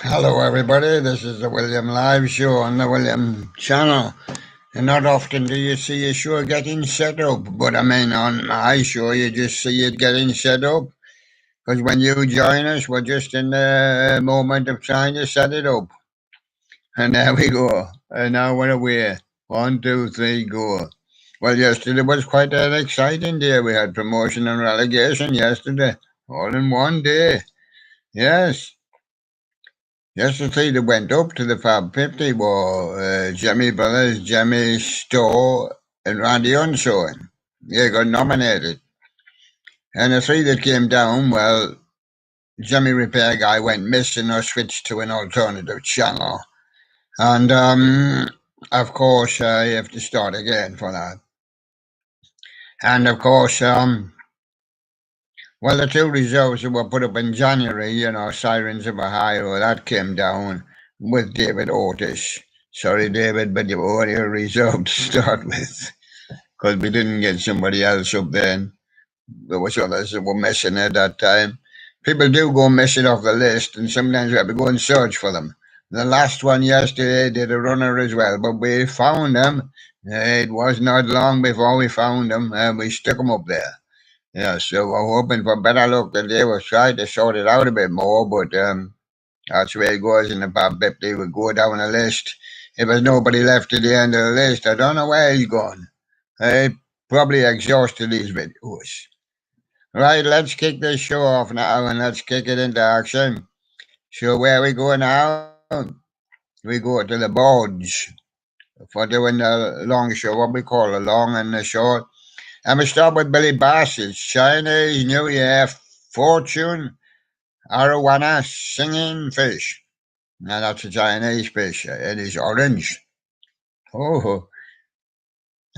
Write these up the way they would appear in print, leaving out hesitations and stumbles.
Hello, everybody. This is the William Live Show on the William channel. And not often do you see a show getting set up, but I mean, on my show, you just see it getting set up. Because when you join us, we're just in the moment of trying to set it up. And there we go. And now we're away. One, two, three, go. Well, yesterday was quite an exciting day. We had promotion and relegation yesterday, all in one day. Yes. Yesterday they went up to the Fab 50 were Jimmy Brothers, Jimmy Stowe, and Randy Unsohn. They got nominated. And the three that came down, well, Jimmy Repair Guy went missing or switched to an alternative channel. And, of course, you have to start again for that. And, of course, well, the two reserves that were put up in January, Sirens of Ohio, that came down with David Otis. Sorry, David, but you were only a reserve to start with because we didn't get somebody else up then. There was others that were missing at that time. People do go missing off the list, and sometimes we have to go and search for them. The last one yesterday did a runner as well, but we found them. It was not long before we found them, and we stuck them up there. Yeah, so we're hoping for better luck today. We'll try to sort it out a bit more, but that's the way it goes in the pub. If they would go down the list, if there's nobody left at the end of the list, I don't know where he's gone. He probably exhausted his videos. Right, let's kick this show off now and let's kick it into action. So where we go now? We go to the boards for doing the long show, what we call the long and the short. And we start with Billy Bass's Chinese New Year Fortune Arowana Singing Fish. Now that's a Chinese fish. It is orange. Oh,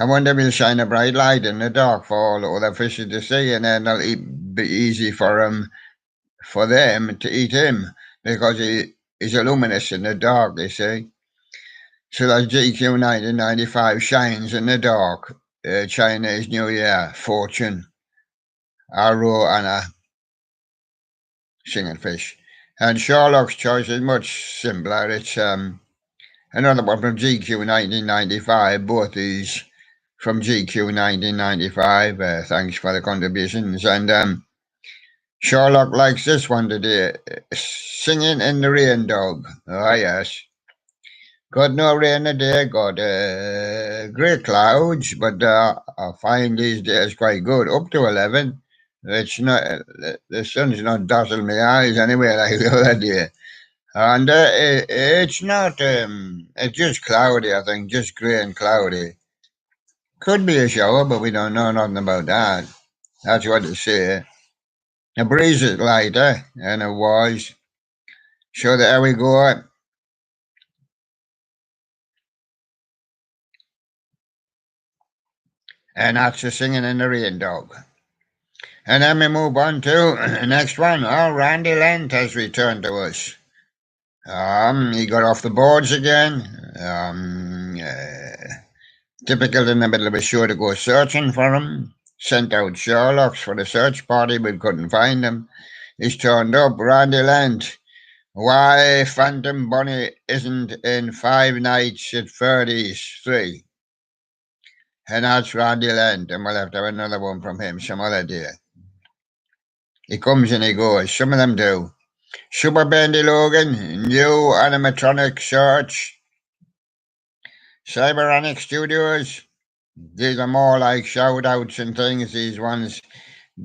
I wonder if he'll shine a bright light in the dark for all the other fishes to see, and then it'll be easy for them to eat him because he is luminous in the dark. You see. So that's GQ 1995 shines in the dark. Chinese New Year Fortune Arowana Singing Fish. And Sherlock's Choice is much simpler. It's another one from GQ 1995. Both these from GQ 1995. Thanks for the contributions. And Sherlock likes this one today. Singing in the Rain, Dog. Ah, yes. Got no rain today, got grey clouds, but I find these days quite good. Up to 11. It's not the sun's not dazzling my eyes anyway like the other day. And it's not, it's just cloudy, I think, just grey and cloudy. Could be a shower, but we don't know nothing about that. That's what they say. The breeze is lighter than it was. So there we go. And that's the Singing in the Rain, Dog. And then we move on to the next one. Oh, Randy Lent has returned to us. He got off the boards again. Typical in the middle of a show to go searching for him. Sent out Sherlocks for the search party, but couldn't find him. He's turned up. Randy Lent. Why Phantom Bunny isn't in Five Nights at Freddy's 3. And that's Randy Lent, and we'll have to have another one from him some other day. He comes and he goes. Some of them do. Super Bandy Logan, new animatronic search. Cyberonic Studios. These are more like shout outs and things, these ones.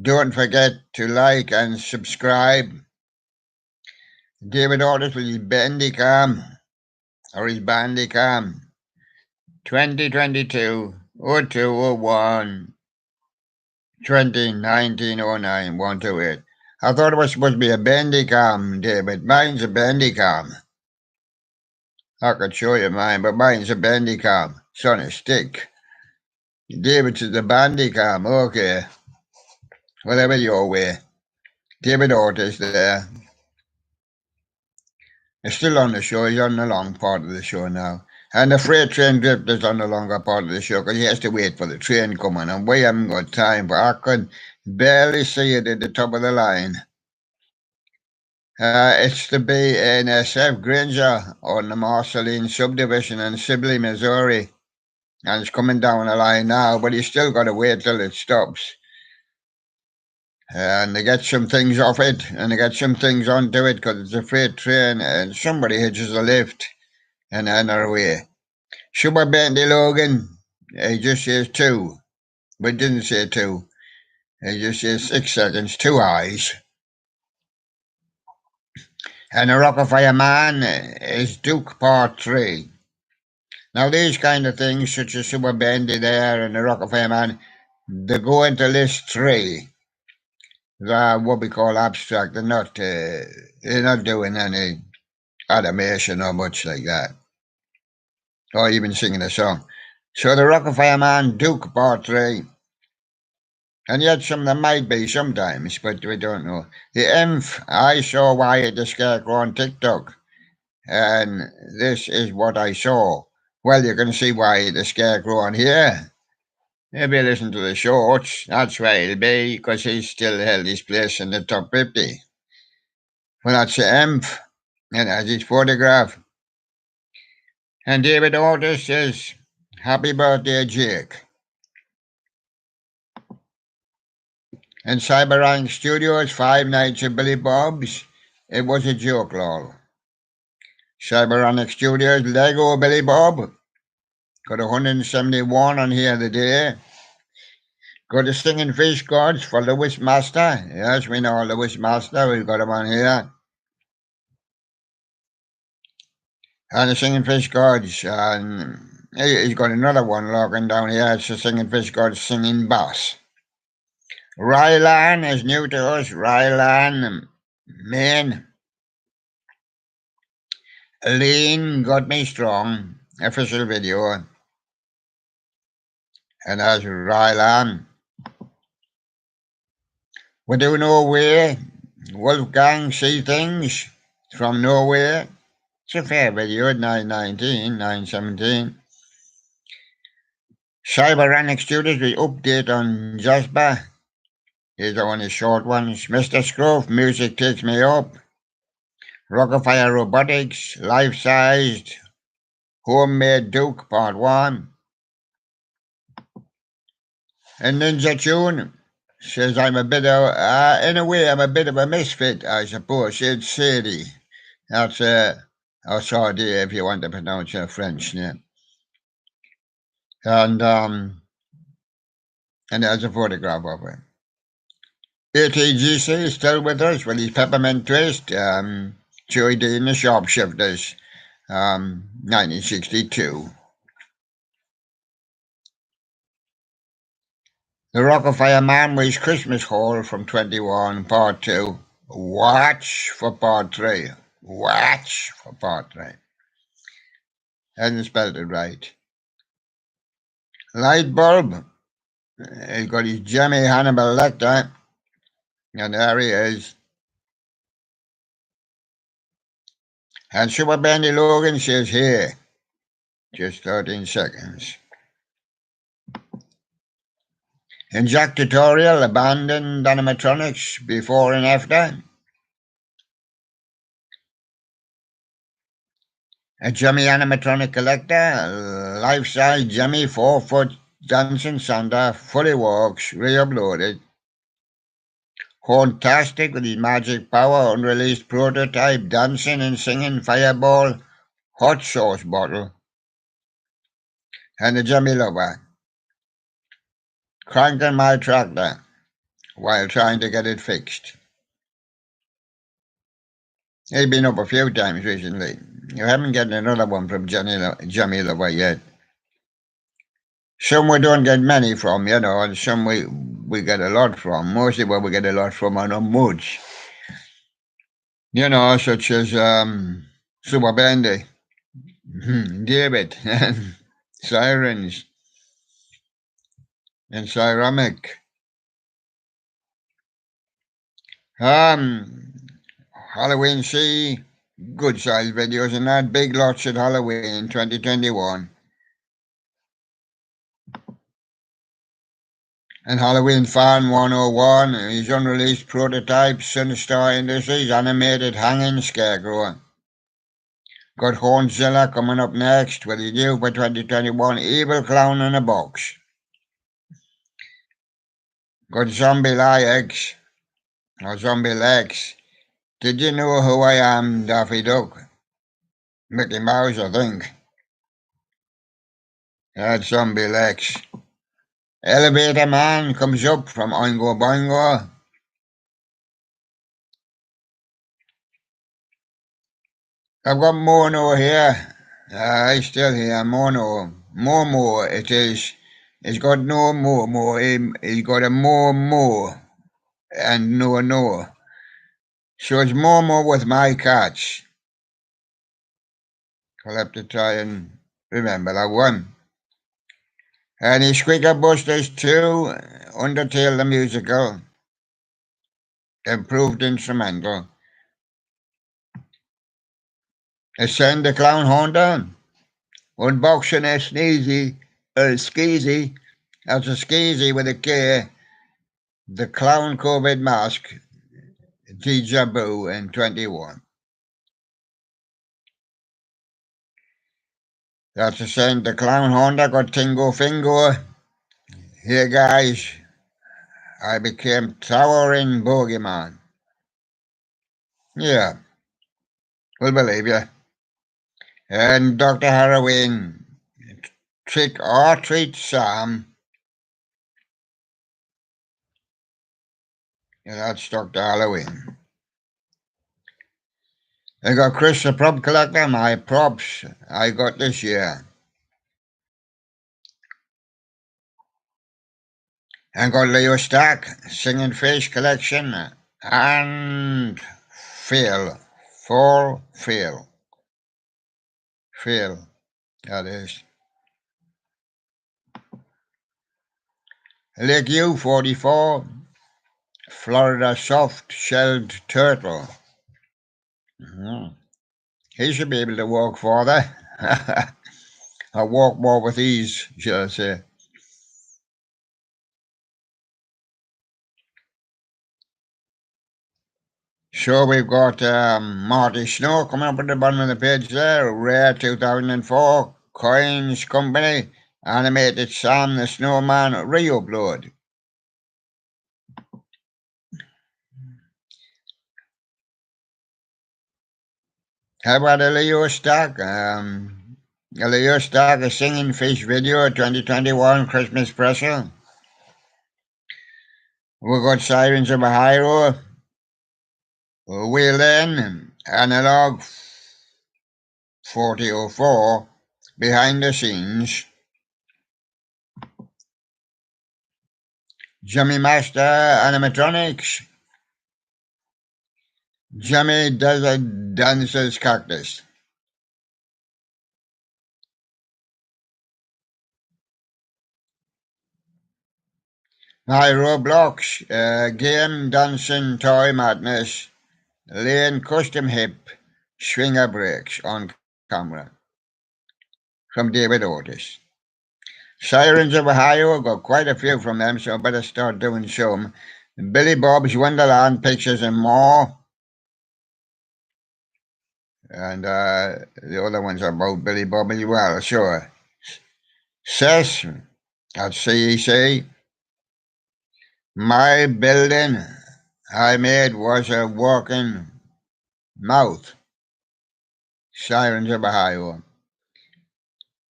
Don't forget to like and subscribe. David Otis with his Bandicam, or his Bandicam. 2022 0201 2019 09 128. I thought it was supposed to be a Bandicam, David. Mine's a Bandicam. I could show you mine, but mine's a Bandicam. It's on a stick. David's is the Bandicam. Okay. Whatever your way. David Otis there. He's still on the show. He's on the long part of the show now. And the freight train drifter's on the longer part of the show because he has to wait for the train coming. And we haven't got time, but I could barely see it at the top of the line. It's to be in SF Granger on the Marceline subdivision in Sibley, Missouri. And it's coming down the line now, but you still got to wait till it stops. And they get some things off it, and they get some things onto it because it's a freight train, and somebody hitches a lift, and then they're away. Super Bentley Logan, he just says 2, but didn't say 2. He just says 6 seconds, 2 eyes. And the Rockefeller Man is Duke Part 3. Now, these kind of things, such as Super Bendy there and the Rockefeller Man, they go into list 3. They're what we call abstract. They're not doing any animation or much like that, or even singing a song. So the Rockefeller Man, Duke Part 3. And yet some of them might be sometimes, but we don't know. The Inf, I saw Wyatt the Scarecrow on TikTok, and this is what I saw. Well, you can see Wyatt the Scarecrow on here. Maybe listen to the shorts. That's where he'll be, because he's still held his place in the top 50. Well, that's the Inf, and that's his photograph. And David Otis says, "Happy birthday, Jake." And Cyberrank Studios, 5 Nights at Billy Bob's. It was a joke, lol. Cyberonic Studios, Lego Billy Bob. Got 171 on here today. Got the Singing Fish Gods for Lewis Master. Yes, we know Lewis Master. We've got him on here. And the Singing Fish Gods. And he's got another one looking down here. It's the Singing Fish Gods Singing Bass. Rylan is new to us. Rylan, Maine. Lean Got Me Strong. Official video. And that's Rylan. We do Norway. Wolfgang See Things from Norway. It's a fair video, 919, 917. Cyberanic Studios, we update on Jasper. These are only short ones. Mr. Scruff, Music Takes Me Up. Rockefeller Robotics, Life-Sized. Homemade Duke, Part 1. And Ninja Tune says I'm a bit of, in a way, I'm a bit of a misfit, I suppose. It's Sadie. That's Saudi, if you want to pronounce her French name. And there's a photograph of her. ATGC is still with us with his peppermint twist. Joey D and the Sharpshifters, 1962. The Rockefeller Man with his Christmas haul from 21, Part 2. Watch for Part 3. Watch for Part 3. Hasn't spelled it right. Light bulb. He's got his Jimmy Hannibal Lecter. And there he is. And Super Bendy Logan says here. Just 13 seconds. In Jack Tutorial, abandoned animatronics before and after. A Jimmy animatronic collector, life-size Jimmy 4-foot dancing Santa, fully works, re-uploaded. Horntastic with his magic power, unreleased prototype, dancing and singing fireball, hot sauce bottle. And the Jimmy Lover, cranking my tractor while trying to get it fixed. He's been up a few times recently. You haven't gotten another one from Jimmy Lover yet. Some we don't get many from, and some we get a lot from. Mostly what we get a lot from are not much. Such as Super Bendy, David, and Sirens, and Cyramic. Halloween C, good size videos and that. Big lots at Halloween 2021. And Halloween Fan 101, his unreleased prototype, Sunstar Industries, animated hanging scarecrow. Got Hornzilla coming up next with his new for 2021 Evil Clown in a Box. Got Zombie Legs, or Zombie Legs. Did you know who I am, Daffy Duck? Mickey Mouse, I think. That's Zombie Legs. Elevator Man comes up from Oingo Boingo. I've got Mono here. I still hear Mono. Momo, it is. He's got no Momo. He's got a Momo and no. So it's Momo with my cats. I'll have to try and remember that one. And his Squeaker Busters 2, Undertale the Musical, improved instrumental. Ascend the Clown Honda, Unboxing a Skeezy, that's a Skeezy with a K, the Clown COVID Mask, Deja Vu in 21. That's Ascend the Clown Honda, got Tingo Fingo. Here guys, I became Towering Bogeyman. Yeah, we'll believe you. And Dr. Halloween, Trick or Treat Sam. Yeah, that's Dr. Halloween. I got Chris the Prop Collector, my props I got this year. And got Leo Stack, Singing Fish Collection, and Phil, that is. Lake U 44, Florida Soft-Shelled Turtle. He should be able to walk farther. I walk more with ease, shall I say. So we've got Marty Snow coming up at the bottom of the page there. Rare 2004 Coins Company animated Sam the Snowman re-upload. How about a Leo Stack? A Leo Stack, a Singing Fish video 2021 Christmas special. We got Sirens of Ohio, Whelan, Analog 4004, Behind the Scenes. Jimmy Master Animatronics, Jimmy Desert Dancer's Cactus. My Roblox, Game Dancing Toy Madness, Lane Custom Hip, Swinger Breaks on camera. From David Otis. Sirens of Ohio, got quite a few from them, so I better start doing some. Billy Bob's Wonderland Pictures and more. And the other ones are about Billy Bob as well, sure. Sess at CEC. My building I made was a working mouth. Sirens of Ohio.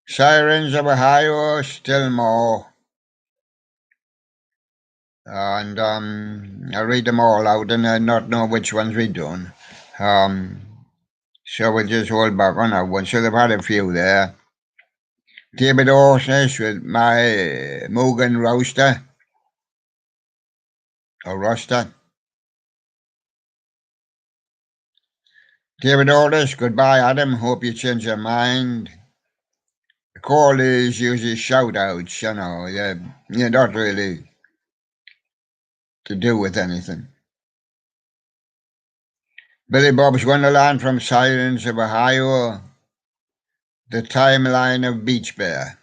Sirens of Ohio, still more. And I read them all out and I not know which ones we done. So we'll just hold back on that one. So they've had a few there. David Orsness with my Mugen Roaster. Or Roster. David Otis, goodbye Adam, hope you change your mind. The call is usually shout outs, you know, you're not really to do with anything. Billy Bob's Wonderland from Sirens of Ohio. The Timeline of Beach Bear.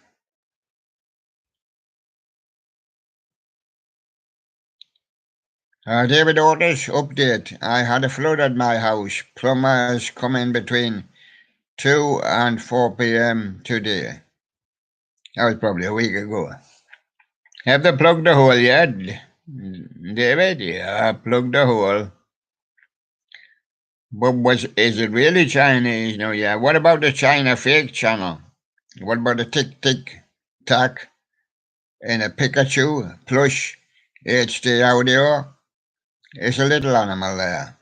David Otis, update. I had a flood at my house. Plumbers come in between 2 and 4 p.m. today. That was probably a week ago. Have they plugged the hole yet? David, yeah, plugged the hole. But is it really Chinese? No, yeah. What about the China fake channel? What about the Tick Tick Tack and a Pikachu plush HD audio? It's a little animal there.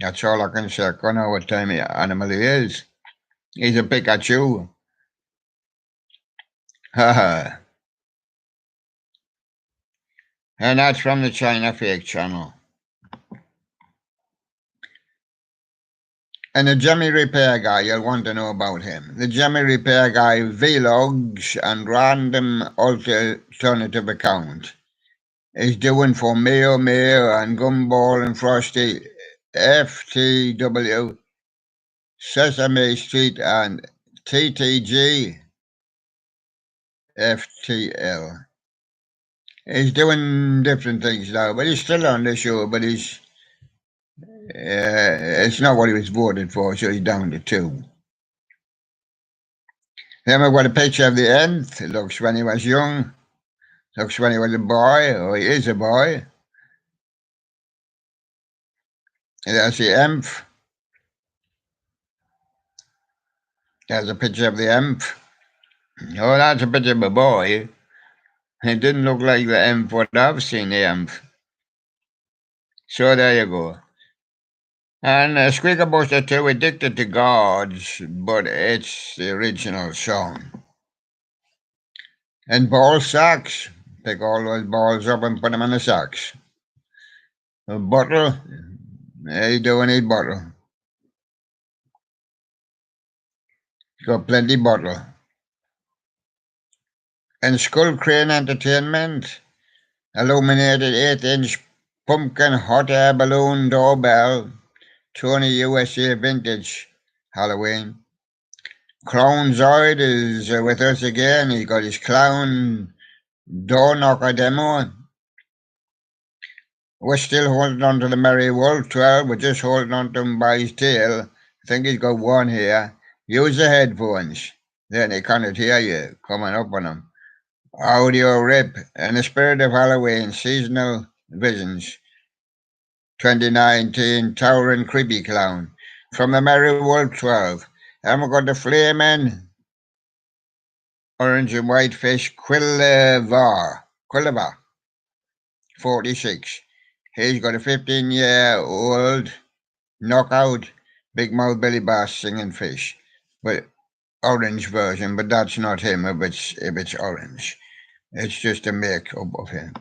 That's all I can say. I don't know what time of animal he is. He's a Pikachu. Haha. And that's from the China fake channel. And the Jimmy Repair Guy, you'll want to know about him. The Jimmy Repair Guy vlogs and random alternative account is doing for Mayo Mayo and Gumball and Frosty, FTW, Sesame Street and TTG, FTL. He's doing different things now, but he's still on the show, but it's not what he was voted for, so he's down to 2. Then we've got a picture of the Nth. It looks when he was young. Looks when he was a boy, or he is a boy. And there's the Nth. There's a picture of the Nth. Oh, that's a picture of a boy. It didn't look like the Nth what I've seen the Nth. So there you go. And Squeaker Buster 2, Addicted to Gods, but it's the original song. And ball sacks. Pick all those balls up and put them in the sacks. A bottle. How you doing, eat bottle? Got plenty bottle. And Skull Crane Entertainment, illuminated 8-inch pumpkin hot air balloon doorbell, Tony USA Vintage Halloween. Clown Zoid is with us again. He got his clown door knocker demo. We're still holding on to the Merry Wolf 12. We're just holding on to him by his tail. I think he's got one here. Use the headphones. Then he cannot hear you coming up on him. Audio rip and the spirit of Halloween seasonal visions 2019 towering creepy clown from the Merry Wolf 12. And we've got the flaming orange and white fish Quillivar 46. He's got a 15-year-old knockout big mouth belly bass singing fish, but orange version. But that's not him if it's orange. It's just a make-up of him.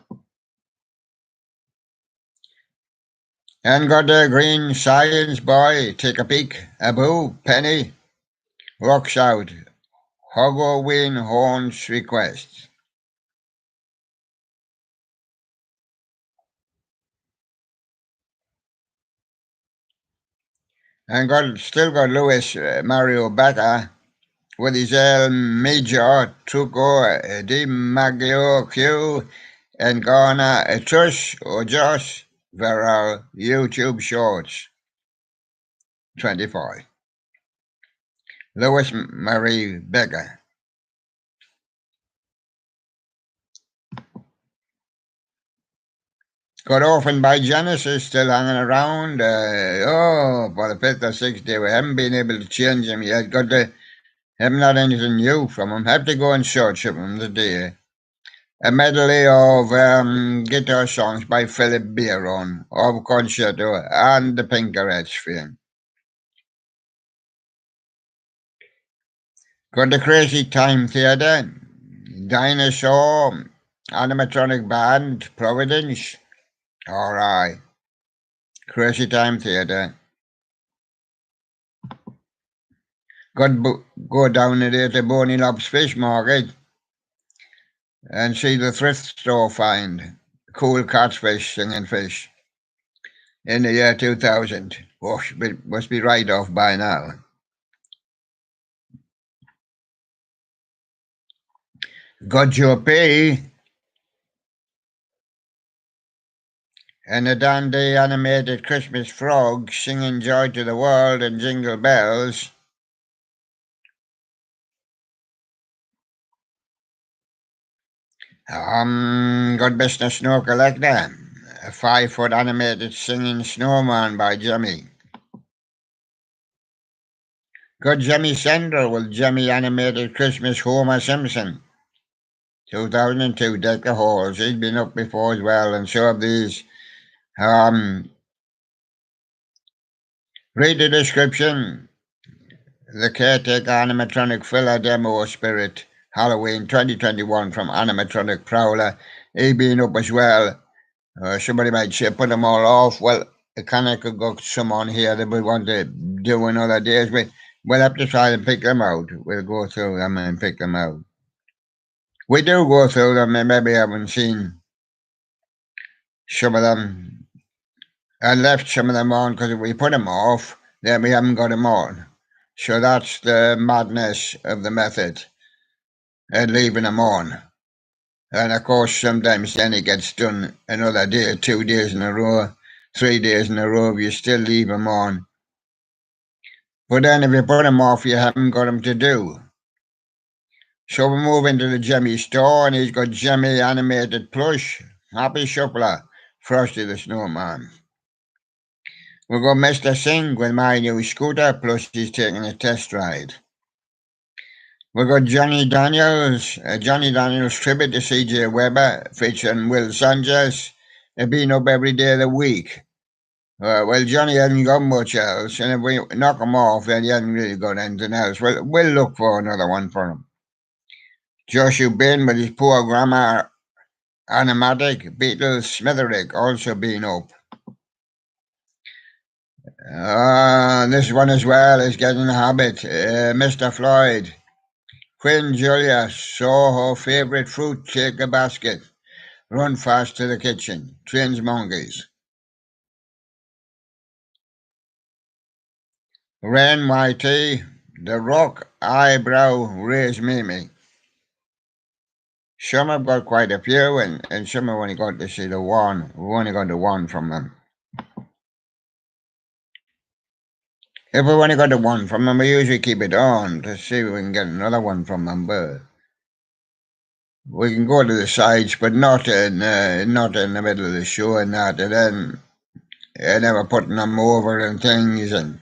And got the green science boy. Take a peek. Abu, Penny, rocks out. Hogoween Horns request. And still got Louis Mario Becker with his El Major, Truco, Di Maglio Q, and Ghana Tush or Josh Verral YouTube Shorts 25. Louis Marie Becker. Got orphaned by Genesis, still hanging around. For the 5th or 6th day. We haven't been able to change him yet. Haven't had anything new from him. Have to go and search of him today. A medley of guitar songs by Philip Byron of Concerto and the Pinkerette fame. Got the Crazy Time Theatre, Dinosaur, Animatronic Band, Providence. All right. Crazy Time Theatre. Go down there to Boney Lob's Fish Market and see the thrift store find cool catfish singing fish in the year 2000. Oh, must be right off by now. Got your pay. And the dandy animated Christmas frogs singing Joy to the World and Jingle Bells. Good business snow collector. A 5-foot animated singing snowman by Jimmy. Good Jimmy Sender with Jimmy animated Christmas Homer Simpson. 2002 deck of holes. He's been up before as well, and so have these. Read the description. The Caretaker Animatronic Filler Demo Spirit Halloween 2021 from Animatronic Prowler. He been up as well. Somebody might say put them all off. Well, I could go some on here that we want to do another days. We'll have to try and pick them out. We'll go through them and pick them out. We do go through them and maybe haven't seen some of them. I left some of them on because if we put them off, then we haven't got them on. So that's the madness of the method and leaving them on. And of course, sometimes then it gets done another day, 2 days in a row, 3 days in a row, you still leave them on. But then if you put them off, you haven't got them to do. So we move into the Jimmy store, and he's got Jimmy animated plush, Happy Shuffler, Frosty the Snowman. We've got Mr. Singh with my new scooter, plus he's taking a test ride. We've got Johnny Daniels tribute to C.J. Weber, featuring Will Sanchez. They've been up every day of the week. Well, Johnny hasn't got much else, and if we knock him off, then he hasn't really got anything else. Well, we'll look for another one for him. Joshua Bain with his poor grammar animatic, Beatles Smitherick also being up. This one as well is getting a habit. Mr. Floyd. Queen Julia saw her favourite fruit shaker basket run fast to the kitchen. Trains monkeys. Ren YT, the rock eyebrow raised Mimi. Some have got quite a few, and some have only got to see the one. We've only got the one from them. If we've only got the one from them, we usually keep it on to see if we can get another one from them. But we can go to the sides, but not in the middle of the show and that. And then never putting them over and things. And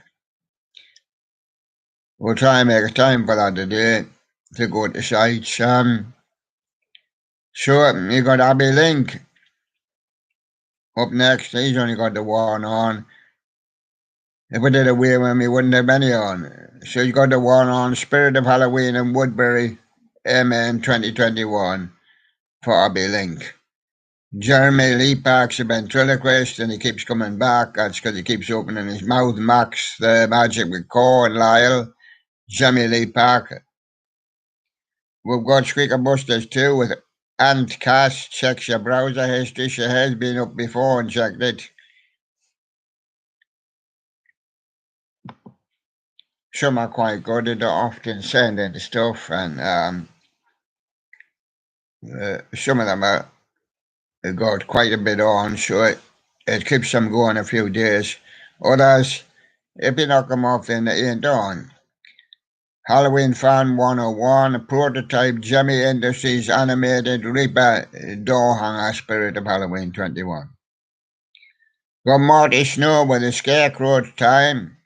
we'll try and make a time for that today to go to sites. So you got Abby Link up next. He's only got the one on. If we did away with him, he wouldn't have any on. So you got the one on Spirit of Halloween in Woodbury, MN 2021 for Abby Link. Jeremy Lee Park's a ventriloquist and he keeps coming back. That's because he keeps opening his mouth. Max, the magic with Core and Lyle. Jeremy Lee Park. We've got Squeaker Busters too with Aunt Cass. Checks your browser history. She has been up before and checked it. Some are quite good. They don't often send any stuff, and some of them are got quite a bit on, so it keeps them going a few days. Others, if you knock them off, then they ain't on. Halloween Fan 101, prototype Jimmy Industries animated Reaper door hanger Spirit of Halloween 21. Got Marty Snow with a Scarecrow time.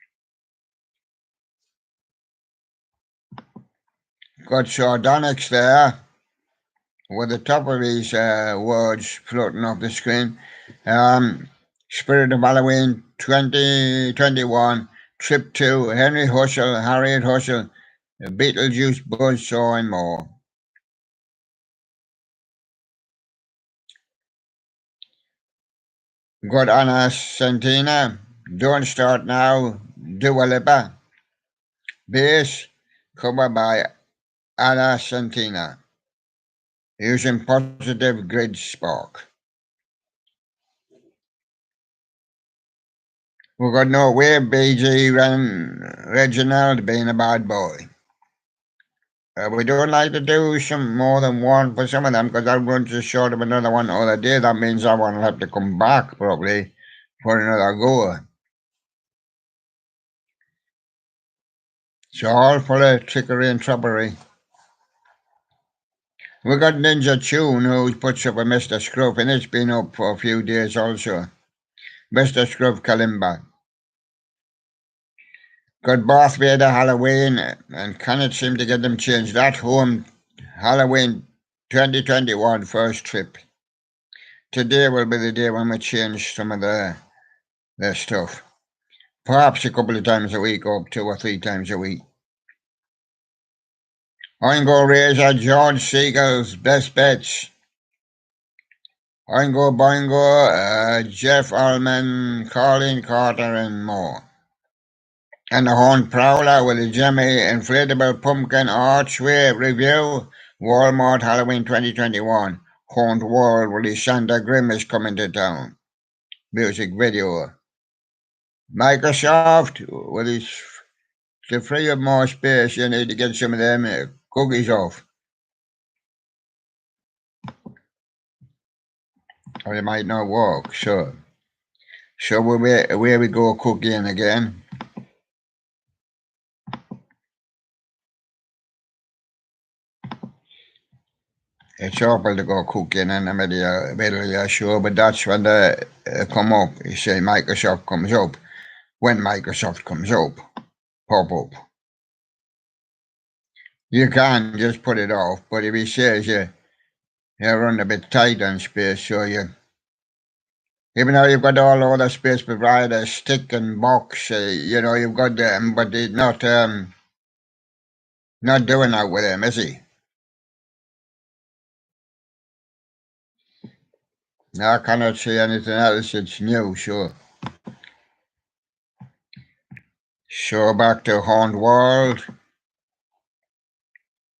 Got Sardonyx there with the top of his words floating off the screen. Spirit of Halloween 2021, Trip 2, Henry Hustle, Harriet Hustle, Beetlejuice, Buzzsaw, and more. Got Anna Santina, Don't Start Now, Dua Lipa. Bass, covered by Anna Santina, using Positive Grid Spark. We've got No Way, BG Reginald being a bad boy. We don't like to do some more than one for some of them because I'll run just short of another one other day. That means that one will have to come back probably for another go. So all full of trickery and trumpery. We got Ninja Tune who puts up a Mr. Scruff, and it's been up for a few days also. Mr. Scruff Kalimba. Got Darth Vader Halloween, and cannot seem to get them changed. That home Halloween 2021 first trip. Today will be the day when we change some of their stuff. Perhaps a couple of times a week, or 2 or 3 times a week. Oingo Razor, George Siegel's Best Bets. Oingo Boingo, Jeff Allman, Colin Carter, and more. And the Horn Prowler with a Jimmy Inflatable Pumpkin Archway Review, Walmart Halloween 2021. Horned World with his Santa Grimace coming to town. Music video. Microsoft with his to free up more space, you need to get some of them cookies off. Or they might not work, so where we go cooking again. It's awful to go cooking in the middle of your show, but that's when they come up. You say Microsoft comes up. When Microsoft comes up, pop up. You can just put it off, but if he says you run a bit tight on space, so you, even though you've got all other space providers, stick and box, you've got them, but he's not doing that with them, is he? I cannot say anything else. It's new, sure. So back to Horned World.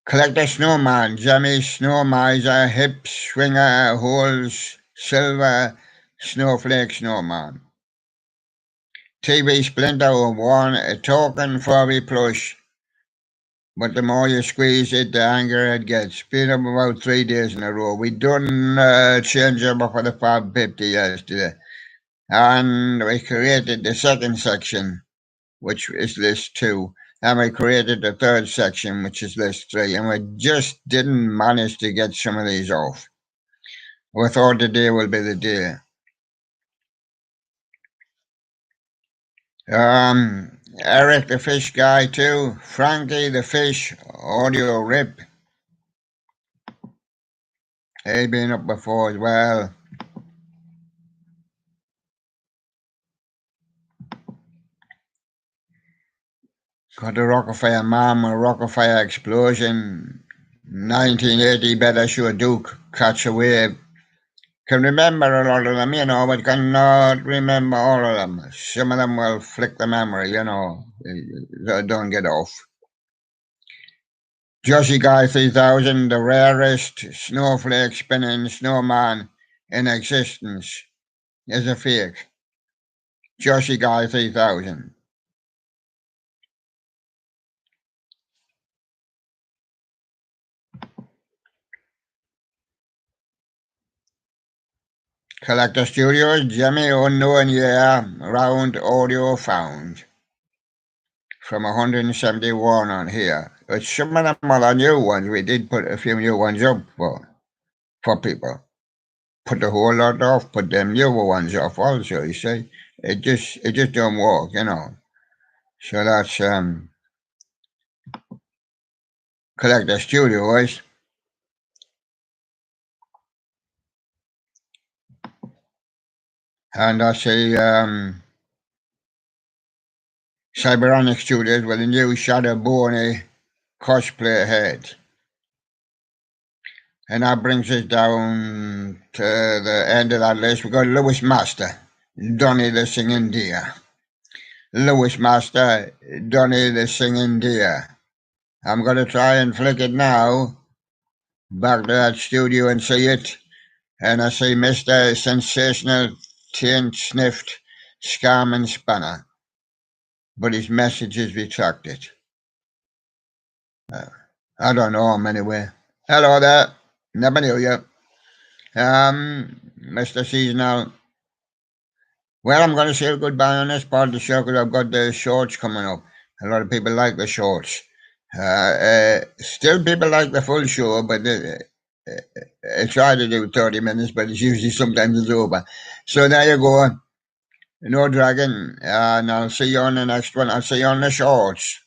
Collect a snowman, Jimmy, snow miser, hip swinger, holes, silver, snowflake snowman. TV Splinter 01, a token furry plush. But the more you squeeze it, the angrier it gets. Been up about 3 days in a row. We done change over for the 550 yesterday. And we created the second section, which is list 2. And we created the third section, which is list 3. And we just didn't manage to get some of these off. We thought the day will be the day. Eric the Fish Guy too. Frankie the Fish Audio Rip. He's been up before as well. Got the Rockefeller Mama, Rockefeller Explosion, 1980 Better Sure Duke, Catch a Wave. Can remember a lot of them, but cannot remember all of them. Some of them will flick the memory, don't get off. Joshi Guy 3000, the rarest snowflake spinning snowman in existence, is a fake. Joshi Guy 3000. Collector Studios, Jimmy Unknown Year, Round Audio Found. From 171 on here. But some of them are the new ones. We did put a few new ones up for people. Put the whole lot off, put them newer ones off also, you see. It just don't work, So that's Collector Studios. And I see Cyberonic Studios with a new Shadow Boney cosplay head. And that brings us down to the end of that list. We've got Lewis Master, Donny the Singing Deer. Lewis Master, Donny the Singing Deer. I'm going to try and flick it now. Back to that studio and see it. And I see Mr. Sensational Tint Sniffed Scam and Spanner. But his message is retracted. I don't know him anyway. Hello there. Never knew you. Mr. Seasonal. Well, I'm going to say goodbye on this part of the show because I've got the shorts coming up. A lot of people like the shorts. Still, people like the full show, but I try to do 30 minutes, but it's usually sometimes it's over. So there you go. No dragon. And I'll see you on the next one. I'll see you on the shorts.